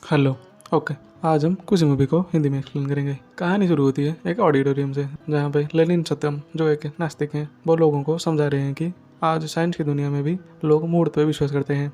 Hello. Okay. आज हम कुछ मूवी को हिंदी में एक्सप्लेन करेंगे। कहानी शुरू होती है एक ऑडिटोरियम से, जहाँ पे लेनिन सत्यम, जो एक नास्तिक हैं, वो लोगों को समझा रहे हैं कि आज साइंस की दुनिया में भी लोग मूड पे विश्वास करते हैं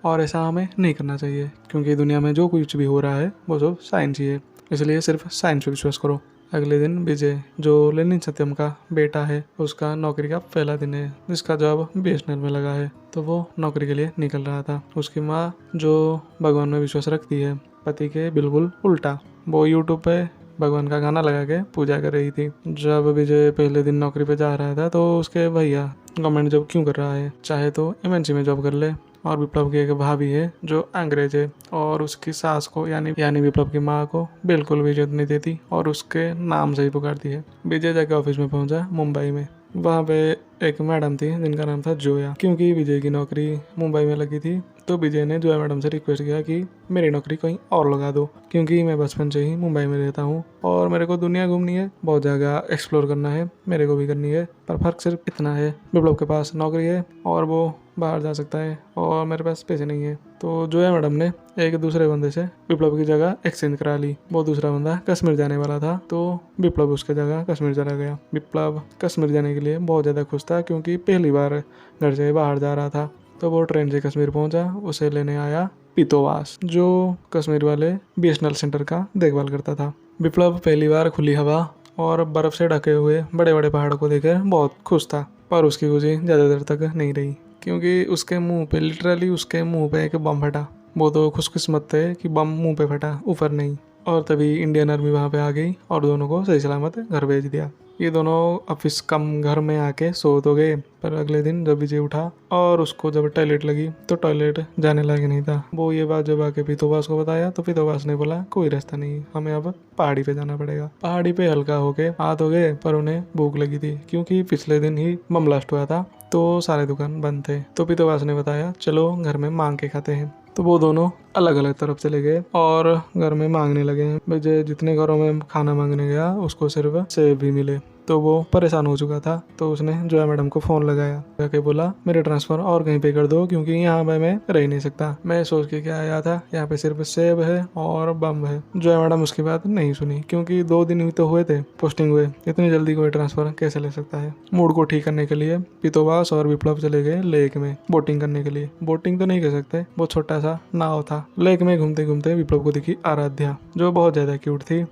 और ऐसा हमें नहीं करना चाहिए, क्योंकि दुनिया में जो कुछ भी हो रहा है वो सब साइंस ही है, इसलिए सिर्फ साइंस पे विश्वास करो। अगले दिन विजय, जो लेनिन सत्यम का बेटा है, उसका नौकरी का पहला दिन है, जिसका जॉब बीएसएनएल में लगा है, तो वो नौकरी के लिए निकल रहा था। उसकी माँ, जो भगवान में विश्वास रखती है, पति के बिल्कुल उल्टा, वो यूट्यूब पे भगवान का गाना लगा के पूजा कर रही थी। जब विजय पहले दिन नौकरी पे जा रहा था, तो उसके भैया, गवर्नमेंट जॉब क्यों कर रहा है, चाहे तो एमएनसी में जॉब कर ले। और विप्लव की एक भाभी है जो अंग्रेज है, और उसकी सास को यानी विप्लव की माँ को बिल्कुल भी इज्जत नहीं देती और उसके नाम से ही पुकारती है। विजय जाके ऑफिस में पहुंचा मुंबई में। वहाँ पे एक मैडम थी जिनका नाम था जोया। क्योंकि विजय की नौकरी मुंबई में लगी थी, तो विजय ने जोया मैडम से रिक्वेस्ट किया कि मेरी नौकरी कहीं और लगा दो, क्योंकि मैं बचपन से ही मुंबई में रहता हूँ और मेरे को दुनिया घूमनी है, बहुत जगह एक्सप्लोर करना है, मेरे को भी करनी है। पर फर्क सिर्फ इतना है, विप्लव के पास नौकरी है और वो बाहर जा सकता है और मेरे पास पैसे नहीं है। तो जोया मैडम ने एक दूसरे बंदे से विप्लव की जगह एक्सचेंज करा ली। वो दूसरा बंदा कश्मीर जाने वाला था, तो विप्लव उसके जगह कश्मीर चला गया। विप्लव कश्मीर जाने के लिए बहुत ज़्यादा खुश था, क्योंकि पहली बार घर से बाहर जा रहा था। तो वो ट्रेन से कश्मीर पहुंचा। उसे लेने आया पितोवास, जो कश्मीर वाले बीएसएनएल सेंटर का देखभाल करता था। विप्लव पहली बार खुली हवा और बर्फ से ढके हुए बड़े बड़े पहाड़ों को देखकर बहुत खुश था, पर उसकी खुशी ज़्यादा देर तक नहीं रही, क्योंकि उसके मुंह पे, लिटरली उसके मुंह पे एक बम फटा। वो तो खुशकिस्मत थे कि बम मुंह पे फटा, ऊपर नहीं। और तभी इंडियन आर्मी वहाँ पे आ गई और दोनों को सही सलामत घर भेज दिया। ये दोनों ऑफिस कम घर में आके सो तो गए, पर अगले दिन जब विजय उठा और उसको जब टॉयलेट लगी, तो टॉयलेट जाने लायक नहीं था। वो ये बात जब आके पितोवास को बताया, तो पितोवास ने बोला कोई रास्ता नहीं, हमें अब पहाड़ी पे जाना पड़ेगा। पहाड़ी पे हल्का होके आ तो गए, पर उन्हें भूख लगी थी, क्योंकि पिछले दिन ही बम ब्लास्ट हुआ था, तो सारे दुकान बंद थे। तो पितोवास ने बताया चलो घर में मांग के खाते हैं। तो वो दोनों अलग अलग तरफ चले गए और घर में मांगने लगे। विजय जितने घरों में खाना मांगने गया, उसको सिर्फ सेब भी मिले। तो वो परेशान हो चुका था, तो उसने जोया मैडम को फ़ोन लगाया, जाके बोला मेरे ट्रांसफ़र और कहीं पे कर दो, क्योंकि यहाँ पे मैं रह नहीं सकता। मैं सोच के क्या आया था, यहाँ पे सिर्फ सेब है और बम है। जोया मैडम उसकी बात नहीं सुनी, क्योंकि 2 दिन ही तो हुए थे पोस्टिंग हुए, इतनी जल्दी कोई ट्रांसफ़र कैसे ले सकता है। मूड को ठीक करने के लिए पितोवास और विप्लव चले गए लेक में बोटिंग करने के लिए। बोटिंग तो नहीं कर सकते, वो छोटा सा नाव था। लेक में घूमते घूमते विप्लव को दिखी आराध्या, जो बहुत ज़्यादा क्यूट थी,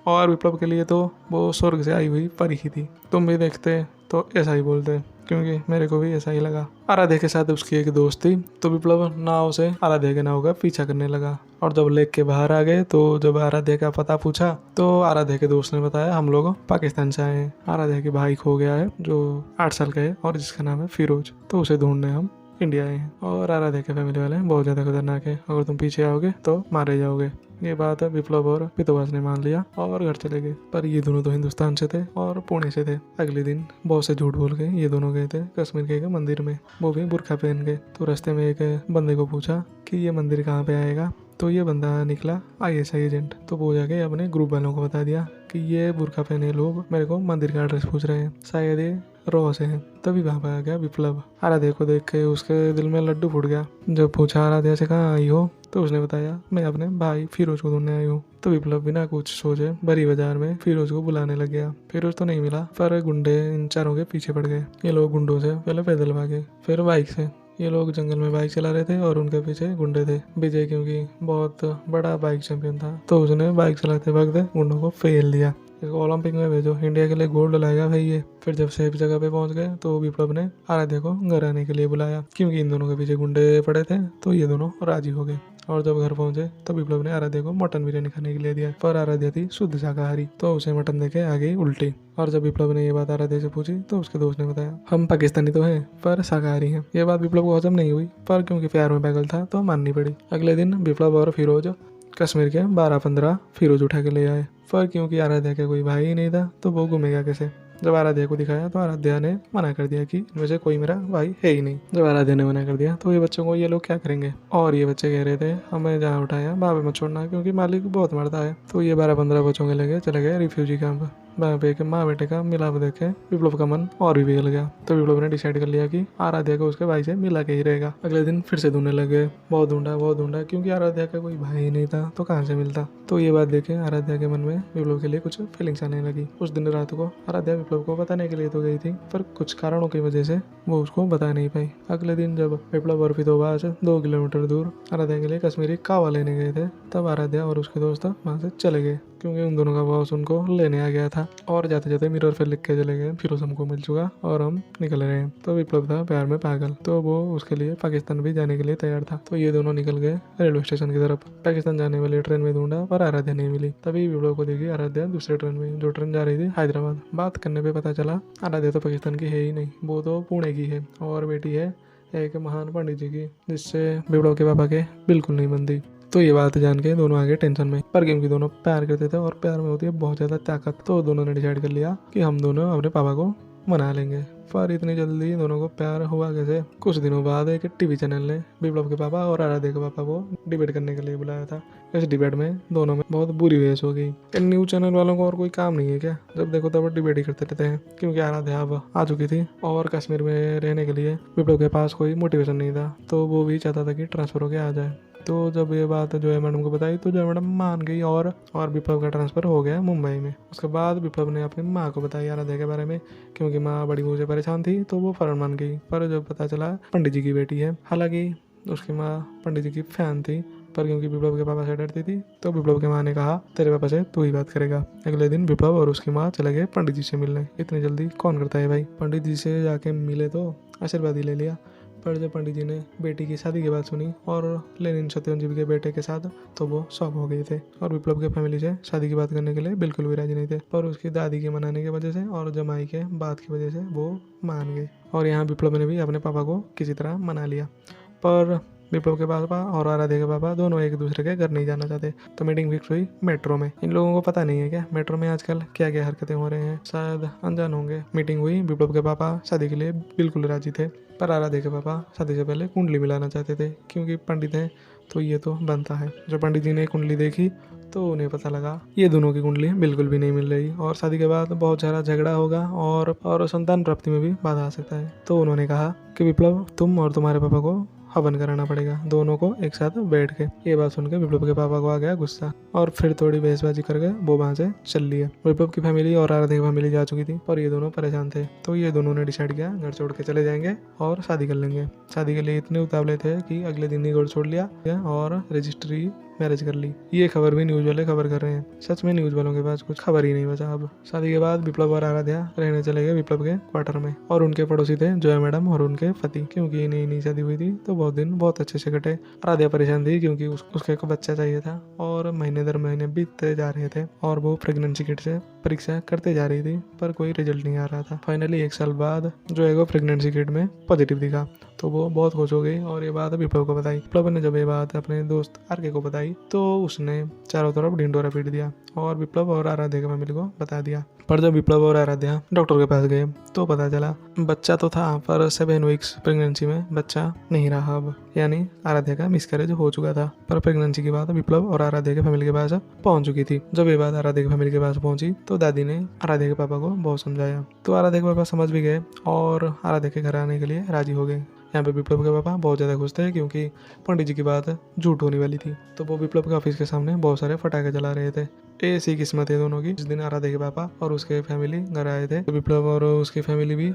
और विप्लव के लिए तो वो स्वर्ग से आई हुई परी ही थी। तुम भी देखते तो ऐसा ही बोलते, क्योंकि मेरे को भी ऐसा ही लगा। आराध्या के साथ उसकी एक दोस्त थी, तो विप्लव नाव से आराध्या के नाव का पीछा करने लगा। और जब लेक के बाहर आ गए, तो जब आराध्या का पता पूछा, तो आराध्या के दोस्त ने बताया हम लोग पाकिस्तान से आए हैं। आराध्या के भाई खो गया है, जो 8 साल का है और जिसका नाम है फिरोज, तो उसे ढूंढने हम इंडिया आए हैं। और आराध्या के फैमिली वाले बहुत ज़्यादा खतरनाक है, अगर तुम पीछे आओगे तो मारे जाओगे। ये बात विप्लव और पितोवास ने मान लिया और घर चले गए। पर ये दोनों तो हिंदुस्तान से थे और पुणे से थे। अगले दिन बहुत से झूठ बोल के ये दोनों गए थे कश्मीर के एक मंदिर में, वो भी बुर्खा पहन के। तो रास्ते में एक बंदे को पूछा कि ये मंदिर कहाँ पे आएगा, तो ये बंदा निकला आईएसआई एजेंट। तो वो जाके अपने ग्रुप वालों को बता दिया कि ये बुर्खा पहने लोग मेरे को मंदिर का एड्रेस पूछ रहे हैं, शायद ये रॉ से हैं। तभी वहाँ पर आ गया विप्लव। आराध्या को देख के उसके दिल में लड्डू फूट गया। जब पूछा आराध्या से कहाँ आई हो, तो उसने बताया मैं अपने भाई फिरोज को ढूंढने आई हूँ। तो विप्लव बिना कुछ सोचे भरी बाजार में फिरोज को बुलाने लग गया। फिरोज तो नहीं मिला, पर गुंडे इन चारों के पीछे पड़ गए। ये लोग गुंडों से पहले पैदल भागे, फिर बाइक से। ये लोग जंगल में बाइक चला रहे थे और उनके पीछे गुंडे थे। विजय क्योंकि बहुत बड़ा बाइक चैंपियन था, तो उसने बाइक चलाते वक्त गुंडों को फेल दिया। इसको ओलंपिक में भेजो, इंडिया के लिए गोल्ड लाएगा भाई ये। फिर जब सेफ जगह पे पहुंच गए, तो विप्लव ने आराध्या को घर आने के लिए बुलाया, क्योंकि इन दोनों के पीछे गुंडे पड़े थे। तो ये दोनों राजी हो गए। और जब घर पहुंचे, तो विप्लव ने आराध्या को मटन बिरयानी खाने के लिए दिया, पर आराध्या थी शुद्ध शाकाहारी, तो उसे मटन देके आ गई उल्टी। और जब विप्लव ने ये बात आराध्या से पूछी, तो उसके दोस्त ने बताया हम पाकिस्तानी तो हैं, पर शाकाहारी हैं। ये बात विप्लव को हजम नहीं हुई, पर क्योंकि प्यार में पागल था तो माननी पड़ी। अगले दिन विप्लव और फिरोज कश्मीर के 12-15 फिरोज उठा के ले आए, पर क्योंकि आराध्या का कोई भाई ही नहीं था, तो वो घूमेगा कैसे। जब आराध्या को दिखाया, तो आराध्या ने मना कर दिया कि इनमें से कोई मेरा भाई है ही नहीं। जब आराध्या ने मना कर दिया, तो ये बच्चों को ये लोग क्या करेंगे। और ये बच्चे कह रहे थे हमें जहाँ उठाया वहाँ पे मत छोड़ना, क्योंकि मालिक बहुत मारता है। तो ये 12-15 बच्चों के लगे चले गए रिफ्यूजी कैंप। वहाँ पे माँ बेटे का मिलाप देखे विप्लव का मन और भी बिगड़ गया। तो विप्लव ने डिसाइड कर लिया कि आराध्या को उसके भाई से मिला के ही रहेगा। अगले दिन फिर से ढूंढने लगे, बहुत ढूंढा क्योंकि आराध्या का कोई भाई ही नहीं था तो कहाँ से मिलता। तो ये बात देखे आराध्या के मन में विप्लव के लिए कुछ फीलिंग्स आने लगी। उस दिन रात को आराध्या विप्लव को बताने के लिए तो गई थी, पर कुछ कारणों की वजह से वो उसको बता नहीं पाई। अगले दिन जब विप्लव और विधोबा से 2 किलोमीटर दूर आराध्या के लिए कश्मीरी कावा लेने गए थे, तब आराध्या और उसके दोस्त वहां से चले गए क्योंकि उन दोनों का बॉस उनको लेने आ गया था। और जाते जाते मिरर पे लिख के चले गए, फिरोज हमको मिल चुका और हम निकल रहे हैं। तो विप्लव था प्यार में पागल, तो वो उसके लिए पाकिस्तान भी जाने के लिए तैयार था। तो ये दोनों निकल गए रेलवे स्टेशन की तरफ। पाकिस्तान जाने वाली ट्रेन में ढूंढा पर आराध्या नहीं मिली। तभी विप्लव को देखी आराध्या दूसरे ट्रेन में, जो ट्रेन जा रही थी हैदराबाद। बात करने पे पता चला आराध्या तो पाकिस्तान की है ही नहीं, वो तो पुणे की है और बेटी है एक महान पंडित जी की, जिससे विप्लव के पापा के बिल्कुल नहीं बनती। तो ये बात जान के दोनों आगे टेंशन में, पर क्योंकि दोनों प्यार करते थे और प्यार में होती है बहुत ज़्यादा ताकत, तो दोनों ने डिसाइड कर लिया कि हम दोनों अपने पापा को मना लेंगे। पर इतनी जल्दी दोनों को प्यार हुआ कैसे? कुछ दिनों बाद एक टीवी चैनल ने विप्लव के पापा और आराध्या के पापा को डिबेट करने के लिए बुलाया था। इस डिबेट में दोनों में बहुत बुरी बहस हो गई। इन न्यूज चैनल वालों को और कोई काम नहीं है क्या? जब देखो तब डिबेट ही करते रहते हैं। क्योंकि आराध्या अब आ चुकी थी और कश्मीर में रहने के लिए विप्लव के पास कोई मोटिवेशन नहीं था, तो वो भी चाहता था कि ट्रांसफर होकर आ जाए। तो जब ये बात जॉय मैडम को बताई तो जॉय मैडम मान गई और विप्लव का ट्रांसफ़र हो गया मुंबई में। उसके बाद विप्लव ने अपनी माँ को बताया आराध्या के बारे में, क्योंकि माँ बड़ी मुझे परेशान थी तो वो फ़ौरन मान गई। पर जब पता चला पंडित जी की बेटी है, हालांकि उसकी माँ पंडित जी की फ़ैन थी, पर क्योंकि विप्लव के पापा से डरती थी तो विप्लव के माँ ने कहा तेरे पापा से तू ही बात करेगा। अगले दिन विप्लव और उसकी माँ चले गए पंडित जी से मिलने। इतनी जल्दी कौन करता है भाई? पंडित जी से जाके मिले तो आशीर्वाद ही ले लिया। पर जब पंडित जी ने बेटी की शादी की बात सुनी और लेनिन सत्यवंत के बेटे के साथ, तो वो शॉक हो गए थे और विप्लव के फैमिली से शादी की बात करने के लिए बिल्कुल भी राजी नहीं थे। पर उसकी दादी के मनाने की वजह से और जमाई के बात की वजह से वो मान गए और यहाँ विप्लव ने भी अपने पापा को किसी तरह मना लिया। पर विप्लव के पापा और आराध्या के पापा दोनों एक दूसरे के घर नहीं जाना चाहते, तो मीटिंग फिक्स हुई मेट्रो में। इन लोगों को पता नहीं है क्या मेट्रो में आजकल क्या क्या हरकतें हो रहे हैं, शायद अनजान होंगे। मीटिंग हुई, विप्लव के पापा शादी के लिए बिल्कुल राजी थे, पर आराध्या के पापा शादी से पहले कुंडली मिलाना चाहते थे, क्योंकि पंडित हैं तो ये तो बनता है। जब पंडित जी ने कुंडली देखी तो उन्हें पता लगा ये दोनों की कुंडली बिल्कुल भी नहीं मिल रही और शादी के बाद बहुत सारा झगड़ा होगा और संतान प्राप्ति में भी बाधा आ सकता है। तो उन्होंने कहा कि विप्लव तुम और तुम्हारे पापा को हवन कराना पड़ेगा, दोनों को एक साथ बैठ के। ये बात सुनकर विप्लव के पापा को आ गया गुस्सा और फिर थोड़ी बहसबाजी करके वो वहां से चल लिए। विप्लव की फैमिली और आराध्या की फैमिली जा चुकी थी, पर ये दोनों परेशान थे, तो ये दोनों ने डिसाइड किया घर छोड़ के चले जाएंगे और शादी कर लेंगे। शादी के लिए इतने उतावले थे कि अगले दिन ही घर छोड़ लिया और रजिस्ट्री मैरिज कर ली। ये खबर भी न्यूज वाले खबर कर रहे हैं। सच में न्यूज वालों के पास कुछ खबर ही नहीं बचा अब। शादी के बाद विप्लव और आराध्या रहने चले गए विप्लव के क्वार्टर में और उनके पड़ोसी थे जया मैडम और उनके पति। क्योंकि नई नई शादी हुई थी तो बहुत दिन बहुत अच्छे से कटे। आराध्या परेशान थी क्योंकि उसके को बच्चा चाहिए था और महीने दर महीने बीतते जा रहे थे और वो प्रेगनेंसी किट से परीक्षा करते जा रही थी, पर कोई रिजल्ट नहीं आ रहा था। फाइनली 1 साल बाद जो है वो प्रेगनेंसी किट में पॉजिटिव दिखा, तो वो बहुत खुश हो गई और ये बात विप्लव को बताई। विप्लव ने जब ये बात अपने दोस्त आरके को बताई तो उसने चारों तरफ ढिंडोरा पीट दिया और विप्लव और आराध्या की फैमिली को बता दिया। पर जब विप्लव और आराध्या डॉक्टर के पास गए तो पता चला बच्चा तो था, पर 7 वीक्स प्रेगनेंसी में बच्चा नहीं रहा अब, यानी आराध्या का मिसकैरेज हो चुका था। पर प्रेगनेंसी की बात विप्लव और आराध्या के फैमिली के पास पहुंच चुकी थी। जब ये बात आराध्या की फैमिली के पास पहुंची तो दादी ने आराध्या के पापा को बहुत समझाया, तो आराध्या के पापा समझ भी गए और आराध्या के घर आने के लिए राजी हो गए। यहाँ पे विप्लव के पापा बहुत ज़्यादा खुश थे क्योंकि पंडित जी की बात झूठ होने वाली थी, तो वो विप्लव के ऑफिस के सामने बहुत सारे फटाखे जला रहे थे। ऐसी किस्मत है दोनों की। जिस दिन आराध्या के पापा और उसके फैमिली घर आए थे तो विप्लव और उसकी फैमिली भी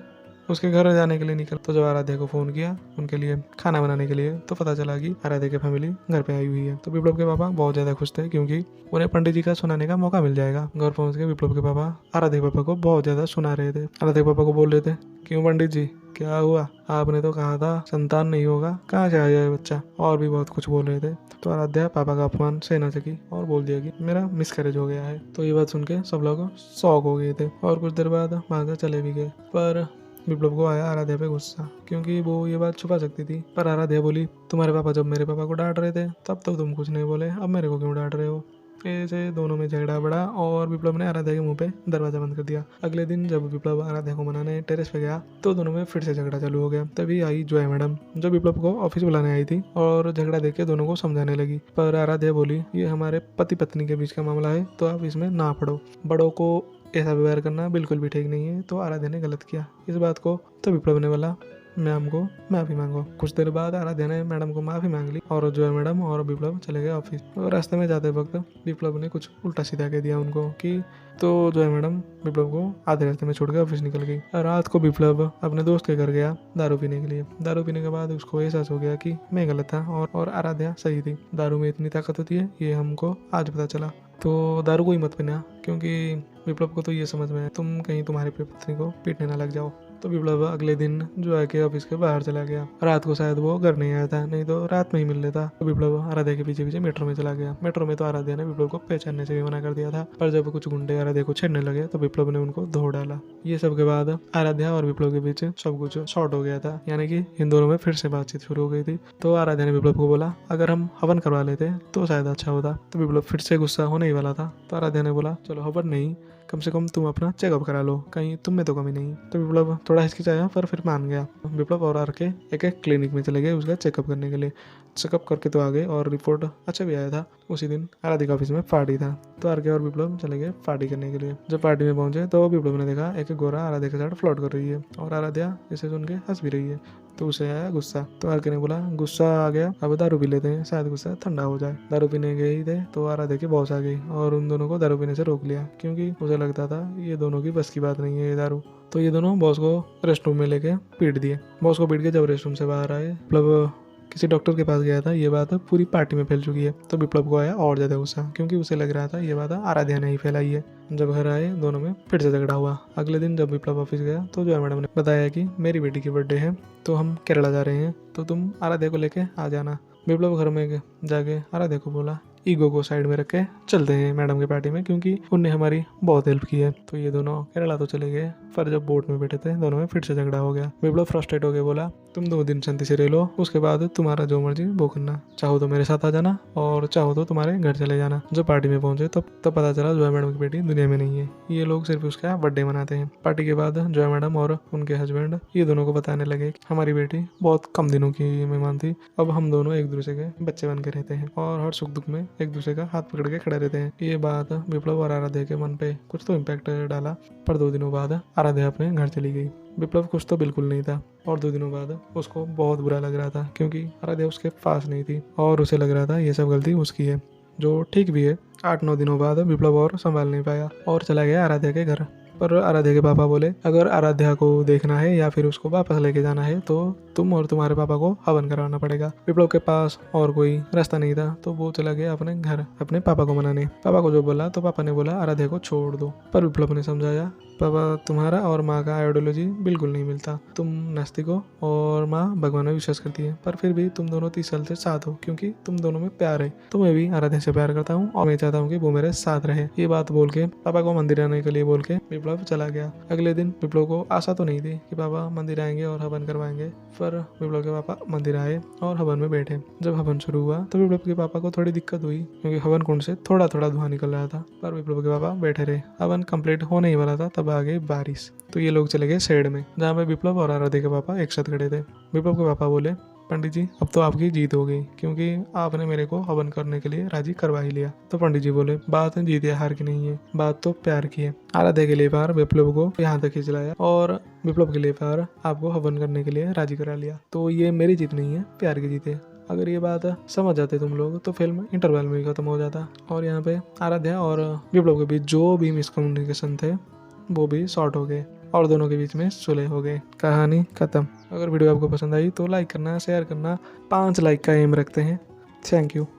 उसके घर जाने के लिए निकल। तो जब आराध्या को फ़ोन किया उनके लिए खाना बनाने के लिए तो पता चला कि आराध्या की फैमिली घर पे आई हुई है। तो विप्लव के पापा बहुत ज़्यादा खुश थे क्योंकि उन्हें पंडित जी का सुनाने का मौका मिल जाएगा। घर पहुंच के विप्लव के पापा आराध्या के पापा को बहुत ज़्यादा सुना रहे थे। आराध्या के पापा को बोल रहे थे, क्यों पंडित जी क्या हुआ? आपने तो कहा था संतान नहीं होगा, कहाँ से आ जाए बच्चा? और भी बहुत कुछ बोल रहे थे। तो आराध्या पापा का अपमान सह न सकी और बोल दिया कि मेरा मिसकैरेज हो गया है। तो ये बात सुन के सब लोग शॉक हो गए थे और कुछ देर बाद वहाँ से चले भी गए। पर विप्लव को आया आराध्या पे गुस्सा, क्योंकि वो ये बात छुपा सकती थी। पर आराध्या बोली, तुम्हारे पापा जब मेरे पापा को डांट रहे थे तब तक तुम कुछ नहीं बोले, अब मेरे को क्यों डांट रहे हो? ऐसे दोनों में झगड़ा बढ़ा और विप्लव ने आराध्या के मुंह पे दरवाजा बंद कर दिया। अगले दिन जब विप्लव आराध्या को मनाने टेरेस पे गया तो दोनों में फिर से झगड़ा चालू हो गया। तभी आई जॉय मैडम जो विप्लव को ऑफिस बुलाने आई थी और झगड़ा देख के दोनों को समझाने लगी। पर आराध्या बोली, ये हमारे पति पत्नी के बीच का मामला है तो आप इसमें ना पड़ो, बड़ों को ऐसा व्यवहार करना बिल्कुल भी ठीक नहीं है। तो आराध्या ने गलत किया। इस बात को तो विप्लव ने बोला मैम को माफ़ी मांगो। कुछ देर बाद आराध्या ने मैडम को माफ़ी मांग ली और जो है मैडम और विप्लव चले गए ऑफिस। और रास्ते में जाते वक्त विप्लव ने कुछ उल्टा सीधा कह दिया उनको कि तो जो है मैडम विप्लव को आधे रास्ते में छोड़ के ऑफिस निकल गई। रात को विप्लव अपने दोस्त के घर गया दारू पीने के लिए। दारू पीने के बाद उसको एहसास हो गया कि मैं गलत था और आराध्या सही थी। दारू में इतनी ताकत होती है ये हमको आज पता चला। तो दारू को ही मत पीना, क्योंकि विप्लव को तो ये समझ में है तुम कहीं तुम्हारी पत्नी को पीटने ना लग जाओ। तो विप्लव अगले दिन जो है कि ऑफिस के बाहर चला गया। रात को शायद वो घर नहीं आया था, नहीं तो रात में ही मिल लेता। तो विप्लव आराध्या के पीछे पीछे मेट्रो में चला गया। मेट्रो में तो आराध्या ने विप्लव को पहचानने से भी मना कर दिया था, पर जब कुछ गुंडे आराध्या को छेड़ने लगे तो विप्लव ने उनको धो डाला। ये सब के बाद आराध्या और विप्लव के बीच सब कुछ शॉर्ट हो गया था, यानी कि इन दोनों में फिर से बातचीत शुरू हो गई थी। तो आराध्या ने विप्लव को बोला अगर हम हवन करवा लेते तो शायद अच्छा होता। तो विप्लव फिर से गुस्सा होने ही वाला था। तो आराध्या ने बोला चलो हवन नहीं, कम से कम तुम अपना चेकअप करा लो, कहीं तुम में तो कमी नहीं। तो विप्लव थोड़ा हिचकिचाया पर फिर मान गया। विप्लव और आर के एक एक क्लिनिक में चले गए उसका चेकअप करने के लिए। चेकअप करके तो आ गए और रिपोर्ट अच्छा भी आया था। उसी दिन आराध्या के ऑफिस में पार्टी था, तो आर के और विप्लव चले गए पार्टी करने के लिए। जब पार्टी में पहुंचे तो विप्लव ने देखा एक गोरा आराध्या के साथ फ्लर्ट कर रही है और आराध्या इसे सुन के हंस भी रही है। तो उसे आया गुस्सा। तो आर के ने बोला गुस्सा आ गया, अब दारू पी लेते हैं, शायद गुस्सा ठंडा हो जाए। दारू पीने गए ही थे तो आराध्या की बॉस आ गई और उन दोनों को दारू पीने से रोक लिया, क्योंकि उसे लगता था ये दोनों की बस की बात नहीं है ये दारू। तो ये दोनों बॉस को रेस्ट रूम में लेके पीट दिए। बॉस को पीट के जब रेस्ट रूम से बाहर आए, विप्लव किसी डॉक्टर के पास गया था, ये बात पूरी पार्टी में फैल चुकी है। तो विप्लव को आया और ज्यादा गुस्सा, क्योंकि उसे लग रहा था ये बात आराध्या ने ही फैलाई है। जब घर आए दोनों में फिर से झगड़ा हुआ। अगले दिन जब विप्लव ऑफिस गया तो जो मैडम ने बताया कि मेरी बेटी की बर्थडे है तो हम केरला जा रहे हैं, तो तुम आराध्या को लेके आ जाना। विप्लव घर में जाके आराध्या को बोला ईगो को साइड में रख के चलते हैं मैडम की पार्टी में, क्योंकि उनने हमारी बहुत हेल्प की है। तो ये दोनों केरला तो चले गए, पर जब बोट में बैठे थे दोनों में फिर से झगड़ा हो गया। विप्लव फ्रस्ट्रेट होकर बोला तुम 2 दिन शांति से रह लो, उसके बाद तुम्हारा जो मर्जी वो करना, चाहो तो मेरे साथ आ जाना और चाहो तो तुम्हारे घर चले जाना। जब पार्टी में पहुंचे तब पता चला जॉय मैडम की बेटी दुनिया में नहीं है, ये लोग सिर्फ उसका बर्थडे मनाते हैं। पार्टी के बाद जॉय मैडम और उनके हस्बैंड ये दोनों को बताने लगे कि हमारी बेटी बहुत कम दिनों की मेहमान थी, अब हम दोनों एक दूसरे के बच्चे बन के रहते हैं और हर सुख दुख में एक दूसरे का हाथ पकड़ के खड़े रहते हैं। ये बात विप्लव और आराध्या के मन पे कुछ तो इम्पैक्ट डाला, पर 2 दिनों बाद आराध्या अपने घर चली गई। विप्लव खुश तो बिल्कुल नहीं था और 2 दिनों बाद उसको बहुत बुरा लग रहा था, क्योंकि आराध्या उसके पास नहीं थी और उसे लग रहा था ये सब गलती उसकी है, जो ठीक भी है। 8-9 दिनों बाद विप्लव और संभाल नहीं पाया और चला गया आराध्या के घर। पर आराध्या के पापा बोले अगर आराध्या को देखना है या फिर उसको वापस लेके जाना है तो तुम और तुम्हारे पापा को हवन करवाना पड़ेगा। विप्लव के पास और कोई रास्ता नहीं था, तो वो चला गया अपने घर अपने पापा को मनाने। पापा को जो बोला तो पापा ने बोला आराध्या को छोड़ दो, पर विप्लव ने समझाया पापा तुम्हारा और माँ का आइडियोलॉजी बिल्कुल नहीं मिलता, तुम नास्तिक हो और माँ भगवान में विश्वास करती है, पर फिर भी तुम दोनों 30 साल से साथ हो, क्योंकि तुम दोनों में प्यार है। तो मैं भी आराध्या से प्यार करता हूँ और मैं चाहता हूँ कि वो मेरे साथ रहे। ये बात बोल के पापा को मंदिर आने के लिए बोल के विप्लव चला गया। अगले दिन विप्लव को आशा तो नहीं थी कि पापा मंदिर आएंगे और हवन करवाएंगे, पर विप्लव के पापा मंदिर आए और हवन में बैठे। जब हवन शुरू हुआ तो विप्लव के पापा को थोड़ी दिक्कत हुई, क्योंकि हवन कुंड से थोड़ा थोड़ा धुआं निकल रहा था, पर विप्लव के पापा बैठे रहे। हवन कंप्लीट होने ही वाला था तब आ गई बारिश। तो ये लोग चले गए शेड में, जहाँ पे विप्लव और आराध्या के पापा एक साथ खड़े थे। विप्लव के पापा बोले पंडित जी अब तो आपकी जीत हो गई, क्योंकि आपने मेरे को हवन करने के लिए राजी करवा ही लिया। तो पंडित जी बोले बात जीत या हार की नहीं है, बात तो प्यार की है। आराध्या के लिए पार विप्लव को यहाँ तक खींच लाया और विप्लव के लिए पार आपको हवन करने के लिए राजी करा लिया। तो ये मेरी जीत नहीं है, प्यार की जीत है। अगर ये बात समझ जाते तुम लोग तो फिल्म इंटरवल में ही खत्म हो जाता और यहाँ पे आराध्या और विप्लव के बीच जो भी मिसकम्युनिकेशन थे वो भी शॉर्ट हो गए और दोनों के बीच में सुलह हो गए। कहानी खत्म। अगर वीडियो आपको पसंद आई तो लाइक करना, शेयर करना, 5 लाइक का एम रखते हैं। Thank you.